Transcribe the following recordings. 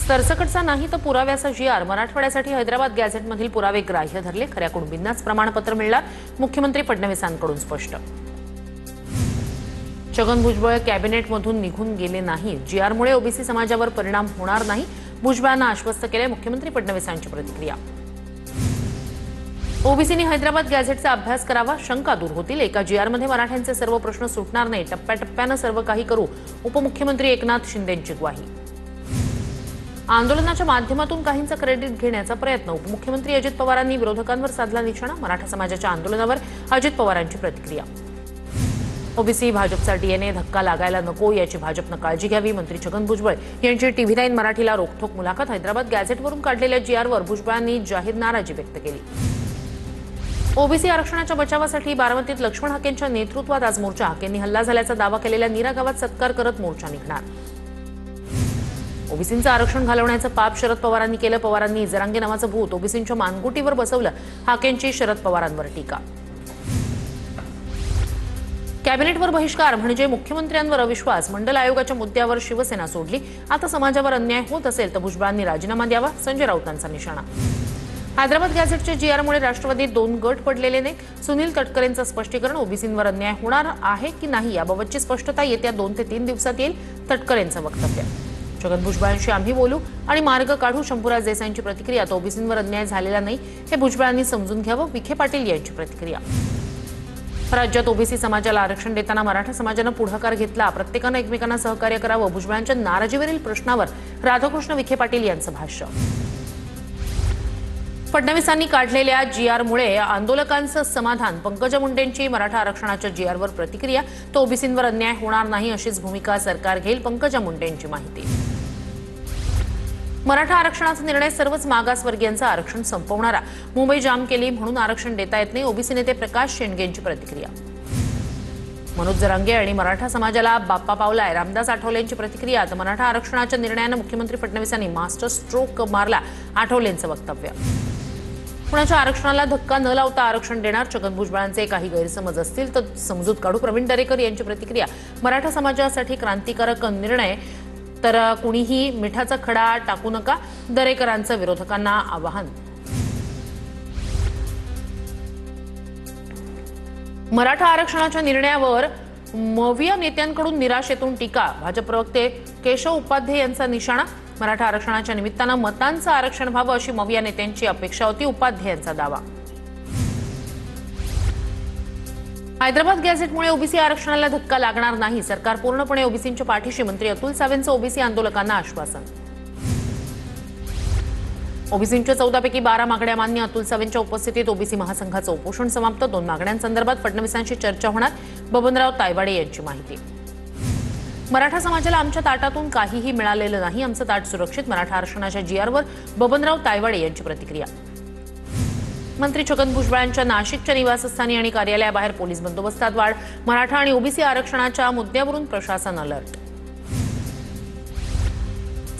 सरसकटचा नाही तर पुराव्याचा जी.आर. मराठवाड्यासाठी हैदराबाद गॅझेटमधील पुरावे ग्राह्य धरले. खऱ्या कुणबींनाच प्रमाणपत्र मिळणार. मुख्यमंत्री फडणवीसांकडून स्पष्ट. छगन भुजबळ कॅबिनेटमधून निघून गेले नाही. जी.आर.मुळे ओबीसी समाजावर परिणाम होणार नाही. भुजबळांना आश्वस्त केले. मुख्यमंत्री फडणवीसांची प्रतिक्रिया. ओबीसींनी हैदराबाद गॅझेटचा अभ्यास करावा. शंका दूर होतील. एका जी.आर.मध्ये मराठ्यांचे सर्व प्रश्न सुटणार नाही. टप्प्याटप्प्यानं सर्व काही करू. उपमुख्यमंत्री एकनाथ शिंदेंची ग्वाही. आंदोलनाच्या माध्यमातून काहींचं क्रेडिट घेण्याचा प्रयत्न. उपमुख्यमंत्री अजित पवारांनी विरोधकांवर साधला निशाणा. मराठा समाजाच्या आंदोलनावर अजित पवारांची प्रतिक्रिया. ओबीसी भाजपचा डीएनए धक्का लागायला नको याची भाजपनं काळजी घ्यावी. मंत्री छगन भुजबळ यांची TV9 मराठीला रोखठोक मुलाखत. हैदराबाद गॅझेटवरून काढलेल्या जी.आर.वर भुजबळांनी जाहीर नाराजी व्यक्त केली. ओबीसी आरक्षणाच्या बचावासाठी बारामतीत लक्ष्मण हाकेंच्या नेतृत्वात आज मोर्चा. हाकेंनी हल्ला झाल्याचा दावा केलेल्या नीरा गावात सत्कार करत मोर्चा निघणार. ओबीसींचं आरक्षण घालवण्याचं पाप शरद पवारांनी केलं. पवारांनी जरांगे नावाचं भूत ओबीसींच्या मानगुटीवर बसवलं. हाकेंची शरद पवारांवर टीका. कॅबिनेटवर बहिष्कार म्हणजे मुख्यमंत्र्यांवर अविश्वास. मंडल आयोगाच्या मुद्द्यावर शिवसेना सोडली. आता समाजावर अन्याय होत असेल तर भुजबळांनी राजीनामा द्यावा. संजय राऊतांचा निशाणा. हैदराबाद गॅझेटच्या जी.आर.मुळे राष्ट्रवादीत 2 गट पडलेले नाहीत. सुनील तटकरेंचं स्पष्टीकरण. ओबीसींवर अन्याय होणार आहे की नाही याबाबतची स्पष्टता येत्या 2 ते 3 दिवसात येईल. तटकरेंचं वक्तव्य. छगन भुजबळांशी आम्ही बोलू आणि मार्ग काढू. शंभूराज देसाईंची प्रतिक्रिया. तर ओबीसींवर अन्याय झालेला नाही हे भुजबळांनी समजून घ्यावं. विखे पाटील यांची प्रतिक्रिया. राज्यात ओबीसी समाजाला आरक्षण देताना मराठा समाजानं पुढाकार घेतला. प्रत्येकानं एकमेकांना सहकार्य करावं. भुजबळांच्या नाराजीवरील प्रश्नावर राधाकृष्ण विखे पाटील यांचं भाष्य. फडणवीसांनी काढलेल्या जी.आर.मुळे आंदोलकांचं समाधान. पंकजा मुंडेंची मराठा आरक्षणाच्या जी.आर.वर प्रतिक्रिया. तो ओबीसींवर अन्याय होणार नाही अशीच भूमिका सरकार घेईल. पंकजा मुंडेंची माहिती. मराठा आरक्षणाचा निर्णय सर्वच मागासवर्गीयांचं आरक्षण संपवणारा. मुंबई जाम केली म्हणून आरक्षण देता येत नाही. ओबीसी नेते प्रकाश शेंडगेंची प्रतिक्रिया. मनोज जरांगे आणि मराठा समाजाला बाप्पा पावलाय. रामदास आठवलेंची प्रतिक्रिया. तर मराठा आरक्षणाच्या निर्णयानं मुख्यमंत्री फडणवीसांनी मास्टर स्ट्रोक मारला. आठवलेंचं वक्तव्य. पुण्याच्या आरक्षणाला धक्का न लावता आरक्षण देणार. छगन भुजबळांचे काही गैरसमज असतील तर समजूत काढू. प्रवीण दरेकर यांची प्रतिक्रिया. मराठा समाजासाठी क्रांतिकारक निर्णय तर कुणीही मिठाचा खडा टाकू नका. दरेकरांचं विरोधकांना आवाहन. मराठा आरक्षणाच्या निर्णयावर मविया नेत्यांकडून निराशेतून टीका. भाजप प्रवक्ते केशव उपाध्ये यांचा निशाणा. मराठा आरक्षणाच्या निमित्तानं मतांचं आरक्षण व्हावं अशी मविया नेत्यांची अपेक्षा होती. उपाध्ये यांचा दावा. हैदराबाद गॅझेटमुळे ओबीसी आरक्षणाला धक्का लागणार नाही. सरकार पूर्णपणे ओबीसींच्या पाठीशी. मंत्री अतुल सावेंचं ओबीसी आंदोलकांना आश्वासन. ओबीसींच्या 14 पैकी 12 मागण्या मान्य. अतुल सावेंच्या उपस्थितीत ओबीसी महासंघाचं उपोषण समाप्त. 2 मागण्यांसंदर्भात फडणवीसांशी चर्चा होणार. बबनराव तायवाडे यांची माहिती. मराठा समाजाला आमच्या ताटातून काहीही मिळालेलं नाही. आमचं ताट सुरक्षित. मराठा आरक्षणाच्या जी.आर.वर बबनराव तायवाडे यांची प्रतिक्रिया. मंत्री छगन भुजबळांच्या नाशिकच्या निवासस्थानी आणि कार्यालयाबाहेर पोलीस बंदोबस्तात वाढ. मराठा आणि ओबीसी आरक्षणाच्या मुद्द्यावरून प्रशासन अलर्ट.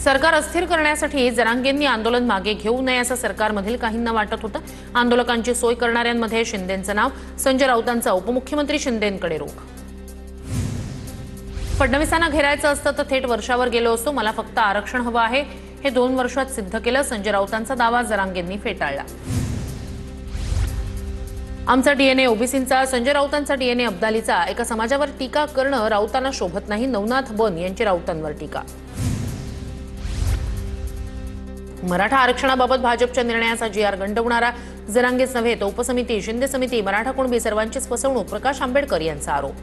सरकार अस्थिर करण्यासाठी जरांगेंनी आंदोलन मागे घेऊ नये असं सरकारमधील काहींना वाटत होतं. आंदोलकांची सोय करणाऱ्यांमध्ये शिंदेंचं नाव. संजय राऊतांचा उपमुख्यमंत्री शिंदेंकडे रोख. फडणवीसांना घेरायचं असतं तर थेट वर्षावर गेलो असतो. मला फक्त आरक्षण हवं आहे हे 2 वर्षात सिद्ध केलं. संजय राऊतांचा दावा जरांगेंनी फेटाळला. आमचा डीएनए ओबीसींचा. संजय राऊतांचा डीएनए अब्दालीचा. एका समाजावर टीका करणं राऊतांना शोभत नाही. नवनाथ बन यांची राऊतांवर टीका. मराठा आरक्षणाबाबत भाजपच्या निर्णयाचा जी.आर. गंडवणारा. जरांगेच नव्हे तर उपसमिती, शिंदे समिती, मराठा कुणबी सर्वांचीच फसवणूक. प्रकाश आंबेडकर यांचा आरोप.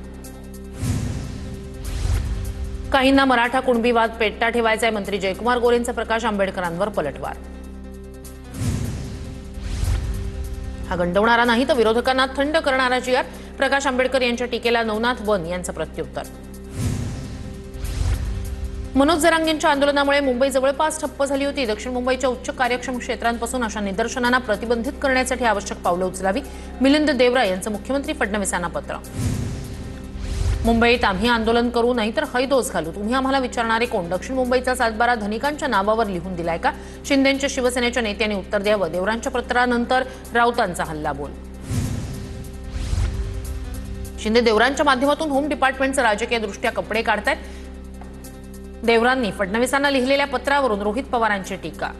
काहींना मराठा कुणबी वाद पेटता ठेवायचाय. मंत्री जयकुमार गोरेंचा प्रकाश आंबेडकरांवर पलटवार. हा गंडवणारा नाही तर विरोधकांना थंड करणारा जी.आर. प्रकाश आंबेडकर यांच्या टीकेला नवनाथ बन यांचं प्रत्युत्तर. मनोज जरांगेंच्या आंदोलनामुळे मुंबई जवळपास ठप्प झाली होती. दक्षिण मुंबईच्या उच्च कार्यक्षम क्षेत्रांपासून अशा निदर्शनांना प्रतिबंधित करण्यासाठी आवश्यक पावलं उचलावी. मिलिंद देवरा यांचं मुख्यमंत्री फडणवीसांना पत्र. मुंबईत आम्ही आंदोलन करू नाही तर हैदोस घालू. तुम्ही आम्हाला विचारणारे कोण? दक्षिण मुंबईचा 7-12 धनिकांच्या नावावर लिहून दिलाय का? शिंदेंच्या शिवसेनेच्या नेत्यांनी उत्तर द्यावं. देवरांच्या पत्रानंतर राऊतांचा हल्लाबोल. शिंदे देवरांच्या माध्यमातून होम डिपार्टमेंटचे राजकीय दृष्ट्या कपडे काढतायत. देवरांनी फडणवीसांना लिहिलेल्या पत्रावरून रोहित पवारांची टीका।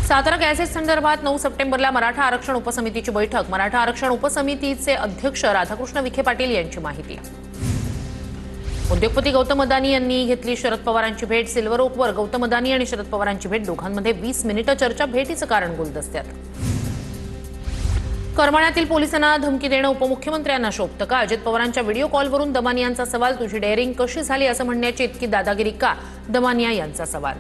सातारा गॅझेट संदर्भात 9 सप्टेंबरला मराठा आरक्षण उपसमितीची बैठक। मराठा आरक्षण उपसमितीचे अध्यक्ष राधाकृष्ण विखे पाटील यांची माहिती। उद्योगपती गौतम अदानी यांनी घेतली शरद पवारांची भेट। सिल्वर ओकवर गौतम अदानी आणि शरद पवारांची भेट। दोघांमध्ये 20 मिनिटं चर्चा। भेटीचं कारण गुलदस्त्यात। करमाळ्यातील पोलिसांना धमकी देणं उपमुख्यमंत्र्यांना शोभतं का? अजित पवारांच्या व्हिडिओ कॉलवरून दमानिया यांचा सवाल। तुझी डेअरिंग कशी झाली असं म्हणण्याची इतकी दादागिरी का? दमानिया यांचा सवाल।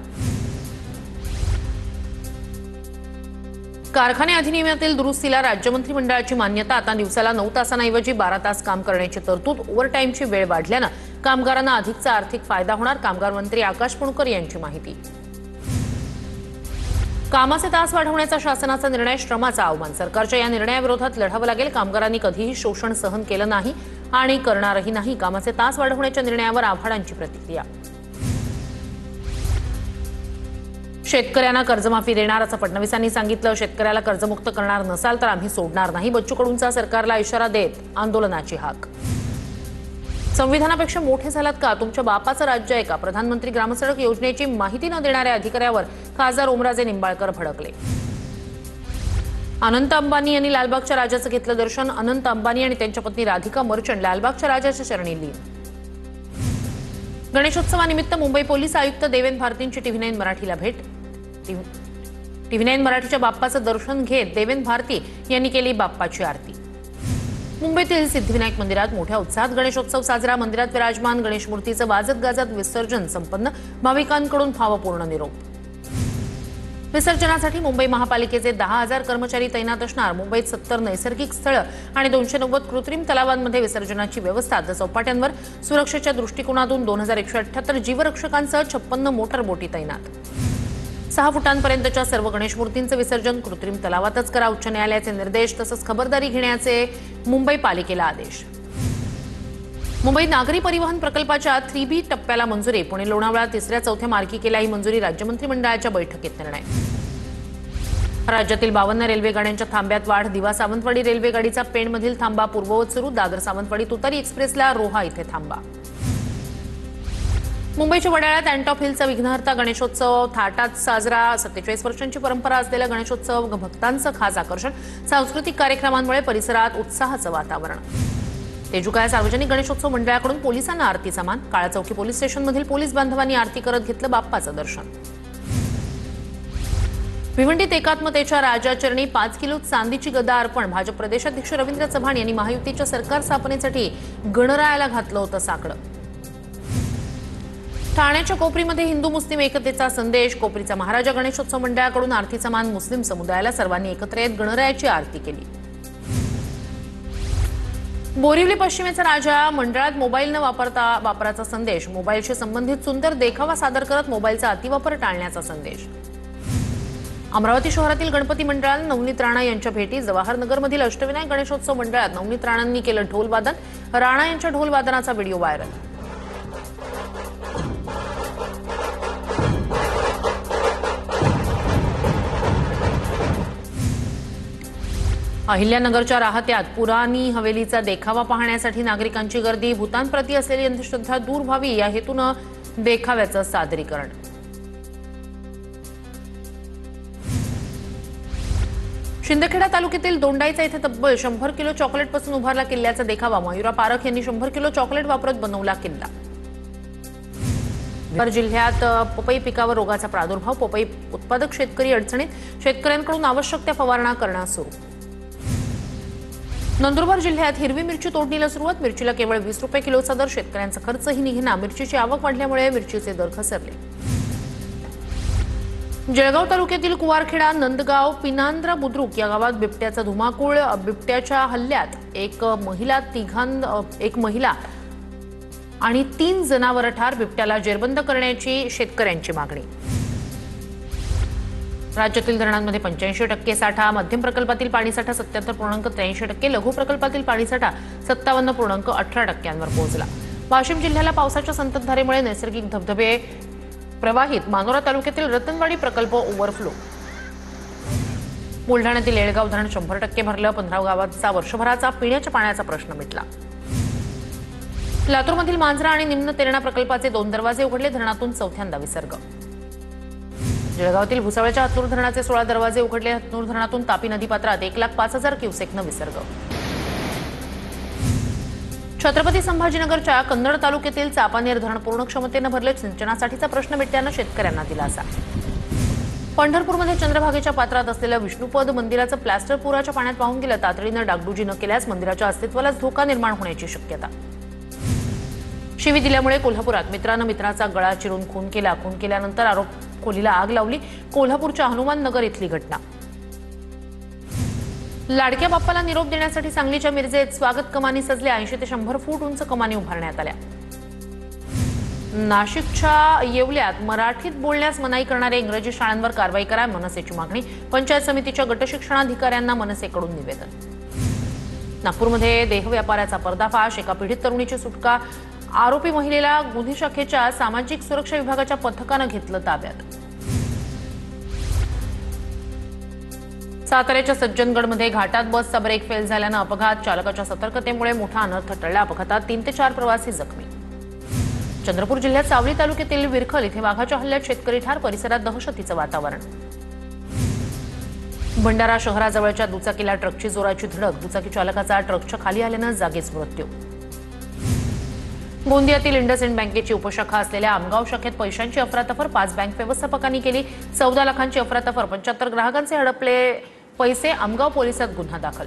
कारखाने अधिनियमातील दुरुस्तीला राज्य मंत्रिमंडळाची मान्यता। आता दिवसाला 9 तासांऐवजी 12 तास काम करण्याची तरतूद। ओव्हरटाईमची वेळ वाढल्यानं कामगारांना अधिकचा आर्थिक फायदा होणार। कामगार मंत्री आकाश पुणकर यांची माहिती। कामाचे तास वाढवण्याचा शासनाचा निर्णय श्रमाचा अवमान। सरकारच्या या निर्णयाविरोधात लढावं लागेल। कामगारांनी कधीही शोषण सहन केलं नाही आणि करणारही नाही। कामाचे तास वाढवण्याच्या निर्णयावर आव्हाडांची प्रतिक्रिया। शेतकऱ्यांना कर्जमाफी देणार असं फडणवीसांनी सांगितलं। शेतकऱ्याला कर्जमुक्त करणार नसाल तर आम्ही सोडणार नाही। बच्चू कडूंचा सरकारला इशारा देत आंदोलनाची हाक। संविधानापेक्षा मोठे झालात का? तुमच्या बापाचं राज्य आहे का? प्रधानमंत्री ग्रामसडक योजनेची माहिती न देणाऱ्या अधिकाऱ्यावर खासदार ओमराजे निंबाळकर भडकले। अनंत अंबानी यांनी लालबागच्या राजाचं घेतलं दर्शन। अनंत अंबानी आणि त्यांच्या पत्नी राधिका मर्चंट लालबागच्या राजाच्या चरणी लीन। गणेशोत्सवानिमित्त मुंबई पोलीस आयुक्त देवेंद्र भारतींची TV9 मराठीला भेट। TV9 मराठीच्या बाप्पाचं दर्शन घेत देवेंद्र भारती यांनी केली बाप्पाची आरती। मुंबईतील सिद्धिविनायक मंदिरात मोठ्या उत्साहात गणेशोत्सव साजरा। मंदिरात विराजमान गणेश मूर्तीचं वाजत गाजत विसर्जन संपन्न। भाविकांकडून भावपूर्ण निरोप। विसर्जनासाठी मुंबई महापालिकेचे 10,000 कर्मचारी तैनात असणार। मुंबईत 70 नैसर्गिक स्थळं आणि 290 कृत्रिम तलावांमध्ये विसर्जनाची व्यवस्था। तर चौपाट्यांवर सुरक्षेच्या दृष्टिकोनातून 2178 जीवरक्षकांसह 56 मोटर बोटी तैनात। 6 फुटांपर्यंतच्या सर्व गणेश मूर्तींचं विसर्जन कृत्रिम तलावातच करा। उच्च न्यायालयाचे निर्देश तसंच खबरदारी घेण्याचे मुंबई पालिकेला आदेश। मुंबईत नागरी परिवहन प्रकल्पाच्या 3B टप्प्याला मंजुरी। पुणे लोणावळा 3ऱ्या-4थ्या मार्गिकेला ही मंजुरी। राज्य मंत्रिमंडळाच्या बैठकीत निर्णय। राज्यातील 52 रेल्वे गाड्यांच्या थांब्यात वाढ। दिवा सावंतवाडी रेल्वे गाडीचा पेणमधील थांबा पूर्ववत सुरू। दादर सावंतवाडी तुतारी एक्सप्रेसला रोहा इथे थांबा। मुंबईच्या वडाळ्यात अँटॉप हिलचा विघ्नहर्ता गणेशोत्सव थाटात साजरा। 47 वर्षांची परंपरा असलेला गणेशोत्सव भक्तांचं खास आकर्षण। सांस्कृतिक कार्यक्रमांमुळे परिसरात उत्साहाचं वातावरण। तेजुका या सार्वजनिक गणेशोत्सव मंडळाकडून पोलिसांना आरतीचा मान। काळाचौकी पोलीस स्टेशनमधील पोलीस बांधवांनी आरती करत घेतलं बाप्पाचं दर्शन। भिवंडीत एकात्मतेच्या राजाचरणी 5 किलो चांदीची गदा अर्पण। भाजप प्रदेशाध्यक्ष रवींद्र चव्हाण यांनी महायुतीच्या सरकार स्थापनेसाठी गणरायाला घातलं होतं साकडं। ठाण्याच्या कोपरीमध्ये हिंदू मुस्लिम एकतेचा संदेश। कोपरीचा महाराजा गणेशोत्सव मंडळाकडून आरतीचा मान मुस्लिम समुदायाला। सर्वांनी एकत्र येत गणरायाची आरती केली। बोरिवली पश्चिमेचा राजा मंडळात मोबाईल न वापराचा संदेश। मोबाईलशी संबंधित सुंदर देखावा सादर करत मोबाईलचा अतिवापर टाळण्याचा संदेश। अमरावती शहरातील गणपती मंडळात नवनीत राणा यांच्या भेटी। जवाहरनगरमधील अष्टविनायक गणेशोत्सव मंडळात नवनीत राणांनी केलं ढोलवादन। राणा यांच्या ढोलवादनाचा व्हिडिओ व्हायरल। अहिल्यानगरच्या राहत्यात पुराणी हवेलीचा देखावा पाहण्यासाठी नागरिकांची गर्दी। भूतांप्रती असलेली अंधश्रद्धा दूर व्हावी या हेतूनं देखाव्याचं सादरीकरण। शिंदखेडा तालुक्यातील दोंडाईचा इथे तब्बल 100 किलो चॉकलेटपासून उभारला किल्ल्याचा देखावा। मयुरा पारख यांनी 100 किलो चॉकलेट वापरत बनवला किल्ला। जिल्ह्यात पपई पिकावर रोगाचा प्रादुर्भाव। पपई उत्पादक शेतकरी अडचणीत। शेतकऱ्यांकडून आवश्यक त्या फवारणा करणं सुरू। नंदुरबार जिल्ह्यात हिरवी मिरची तोडणीला सुरुवात। मिरचीला केवळ 20 रुपये किलोचा दर। शेतकऱ्यांचा खर्चही निघेना। मिरचीची आवक वाढल्यामुळे मिरचीचे दर घसरले। जळगाव तालुक्यातील कुवारखेडा नंदगाव पिनांद्रा बुद्रुक या गावात बिबट्याचा धुमाकूळ। बिबट्याच्या हल्ल्यात एक महिला आणि 3 जनावर ठार। बिबट्याला जेरबंद करण्याची शेतकऱ्यांची मागणी। राज्यातील धरणांमध्ये 85% साठा। मध्यम प्रकल्पातील पाणीसाठा 77.83%। लघु प्रकल्पातील पाणीसाठा 57.18%वर पोहोचला। वाशिम जिल्ह्याला पावसाच्या संततधारेमुळे नैसर्गिक धबधबे प्रवाहित। मानोरा तालुक्यातील रतनवाडी प्रकल्प ओव्हरफ्लो। बुलढाण्यातील येळगाव धरण 100% भरलं। 15 गावांचा वर्षभराचा पिण्याच्या पाण्याचा प्रश्न मिटला। लातूरमधील मांजरा आणि निम्न तेरणा प्रकल्पाचे 2 दरवाजे उघडले, धरणातून चौथ्यांदा विसर्ग. जळगावातील भुसावळच्या हतनूर धरणाचे 16 दरवाजे उघडले, हतनूर धरणातून तापी नदीपात्रात 1,05,000 क्युसेकनं विसर्ग. छत्रपती संभाजीनगरच्या कन्नड तालुक्यातील चापानेर धरण पूर्ण क्षमतेनं भरले, सिंचनासाठीचा प्रश्न मिटल्यानं शेतकऱ्यांना दिलासा. पंढरपूरमध्ये चंद्रभागेच्या पात्रात असलेलं विष्णुपद मंदिराचं प्लॅस्टर पुराच्या पाण्यात वाहून गेलं. तातडीनं डागडुजी न केल्यास मंदिराच्या अस्तित्वालाच धोका निर्माण होण्याची शक्यता. शिवी दिल्यामुळे कोल्हापुरात मित्रानं मित्राचा गळा चिरून खून केला. खून केल्यानंतर आरोप खोलीला आग लावली. कोल्हापूरच्या हनुमान नगर इथली घटना. लाडक्या बाप्पाला निरोप देण्यासाठी सांगलीच्या मिरजेत स्वागत कमानी सजल्या. 80 ते 100 फूट उंच कमानी उभारण्यात आल्या. नाशिकच्या येवल्यात मराठीत बोलण्यास मनाई करणाऱ्या इंग्रजी शाळांवर कारवाई करा, मनसेची मागणी. पंचायत समितीच्या गटशिक्षणाधिकाऱ्यांना मनसेकडून निवेदन. नागपूरमध्ये देह व्यापाराचा पर्दाफाश, एका पीडित तरुणीची सुटका. आरोपी महिलेला गुन्हे शाखेच्या सामाजिक सुरक्षा विभागाच्या पथकानं घेतलं ताब्यात. साताऱ्याच्या सज्जनगडमध्ये घाटात बसचा ब्रेक फेल झाल्यानं अपघात. चालकाच्या सतर्कतेमुळे मोठा अनर्थ टळला. अपघातात 3 ते 4 प्रवासी जखमी. चंद्रपूर जिल्ह्यात सावली तालुक्यातील विरखल इथे वाघाच्या हल्ल्यात शेतकरी ठार, परिसरात दहशतीचं वातावरण. भंडारा शहराजवळच्या दुचाकीला ट्रकची जोराची धडक. दुचाकी चालकाचा ट्रकच्या खाली आल्यानं जागीच मृत्यू. गोंदियातील इंडसइंड बँकेची उपशाखा असलेल्या आमगाव शाखेत पैशांची अफरातफर. 5 बँक व्यवस्थापकांनी केली. 14 लाखांची अफरातफर. 75 ग्राहकांचे हडपले पैसे. आमगाव पोलिसात गुन्हा दाखल.